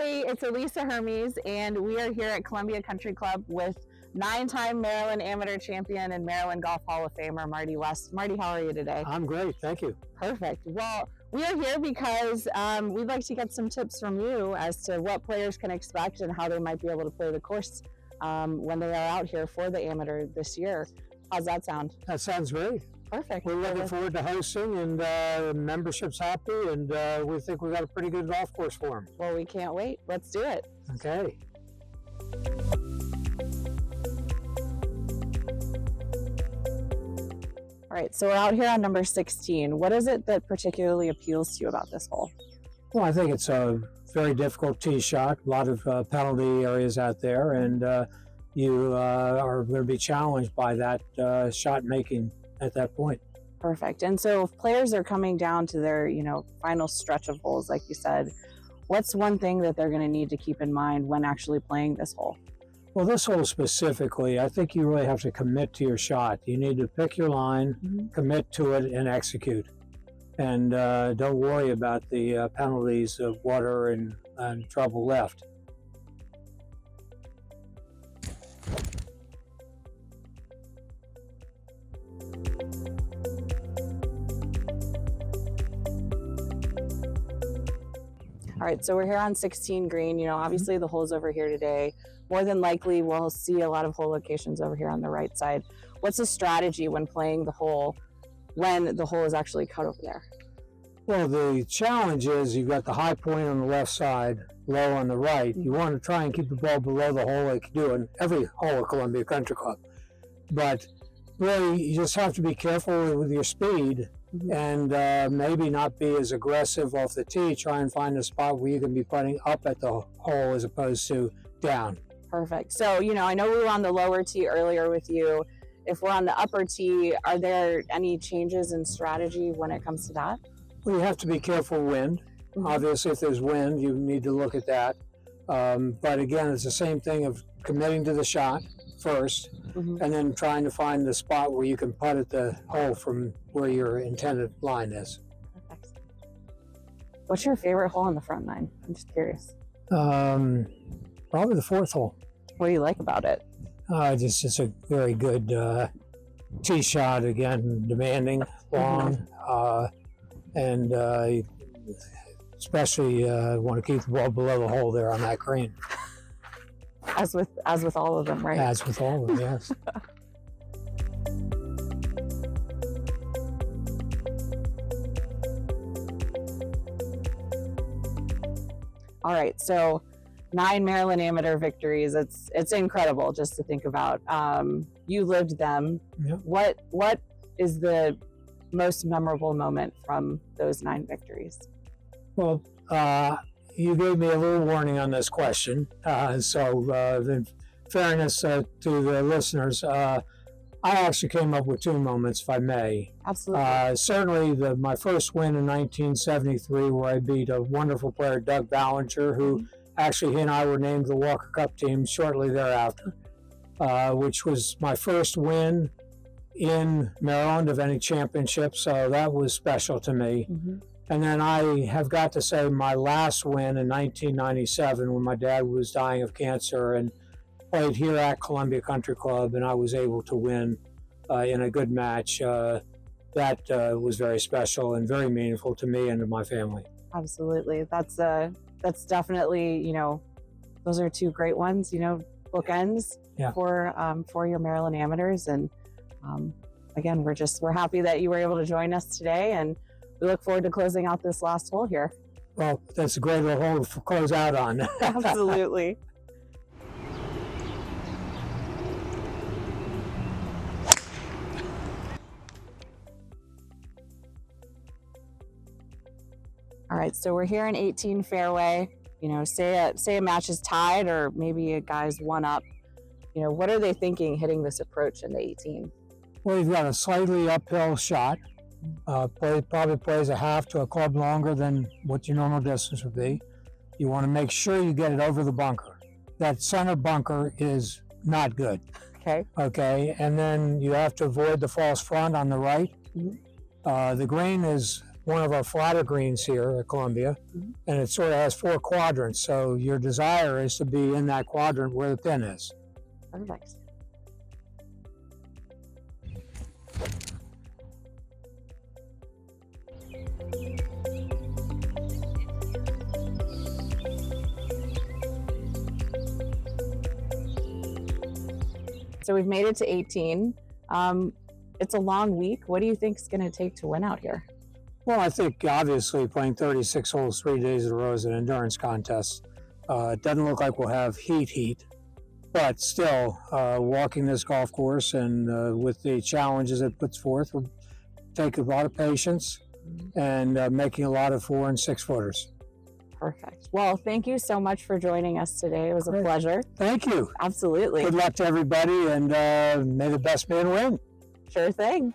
Hey, it's Elisa Hermes, and we are here at Columbia Country Club with 9-time Maryland Amateur Champion and Maryland Golf Hall of Famer Marty West. Marty, how are you today? I'm great, thank you. Perfect. Well, we are here because we'd like to get some tips from you as to what players can expect and how they might be able to play the course when they are out here for the amateur this year. How's that sound? That sounds great. Perfect. We're looking forward to hosting, and membership's happy, and we think we've got a pretty good golf course for them. Well, we can't wait. Let's do it. Okay. All right, so we're out here on number 16. What is it that particularly appeals to you about this hole? Well, I think it's a very difficult tee shot, a lot of penalty areas out there, and you are going to be challenged by that shot making at that point. Perfect. And so if players are coming down to their, final stretch of holes, like you said, what's one thing that they're going to need to keep in mind when actually playing this hole? Well, this hole specifically, I think you really have to commit to your shot. You need to pick your line, commit to it, and execute. And don't worry about the penalties of water and trouble left. All right, so we're here on 16 green. Obviously the hole's over here today. More than likely, we'll see a lot of hole locations over here on the right side. What's the strategy when playing the hole when the hole is actually cut over there? Well, the challenge is you've got the high point on the left side, low on the right. You want to try and keep the ball below the hole like you do in every hole at Columbia Country Club. But really, you just have to be careful with your speed and maybe not be as aggressive off the tee. Try and find a spot where you can be putting up at the hole as opposed to down. Perfect. So, I know we were on the lower tee earlier with you. If we're on the upper tee, are there any changes in strategy when it comes to that? Well, you have to be careful wind. Obviously, if there's wind, you need to look at that. But again, it's the same thing of committing to the shot first, and then trying to find the spot where you can putt at the hole from where your intended line is. Perfect. What's your favorite hole on the front nine? I'm just curious. Probably the fourth hole. What do you like about it? It's a very good tee shot, again, demanding, long, and especially want to keep the ball below the hole there on that green. As with all of them, right? As with all of them, yes. All right, so 9 Maryland Amateur victories. It's incredible just to think about. You lived them. Yep. What is the most memorable moment from those 9 victories? Well, you gave me a little warning on this question. So in fairness to the listeners, I actually came up with 2 moments, if I may. Absolutely. Certainly my first win in 1973, where I beat a wonderful player, Doug Ballinger, who actually he and I were named the Walker Cup team shortly thereafter, which was my first win in Maryland of any championship. So that was special to me. And then I have got to say my last win in 1997 when my dad was dying of cancer, and played here at Columbia Country Club, and I was able to win in a good match. That was very special and very meaningful to me and to my family. Absolutely. That's definitely, those are 2 great ones, bookends for your Maryland Amateurs. And again, we're happy that you were able to join us today, and we look forward to closing out this last hole here. Well, that's a great little hole to close out on. Absolutely. All right, so we're here in 18 fairway. Say a match is tied, or maybe a guy's one up. What are they thinking hitting this approach in the 18? Well, you've got a slightly uphill shot. Probably plays a half to a club longer than what your normal distance would be. You want to make sure you get it over the bunker. That center bunker is not good. Okay, and then you have to avoid the false front on the right. The green is one of our flatter greens here at Columbia, and it sort of has 4 quadrants. So your desire is to be in that quadrant where the pin is. Perfect. So we've made it to 18. It's a long week. What do you think is going to take to win out here? Well, I think obviously playing 36 holes 3 days in a row is an endurance contest. It doesn't look like we'll have heat, but still walking this golf course and with the challenges it puts forth will take a lot of patience and making a lot of 4 and 6 footers. Perfect. Well, thank you so much for joining us today. It was a pleasure. Thank you. Absolutely. Good luck to everybody, and may the best man win. Sure thing.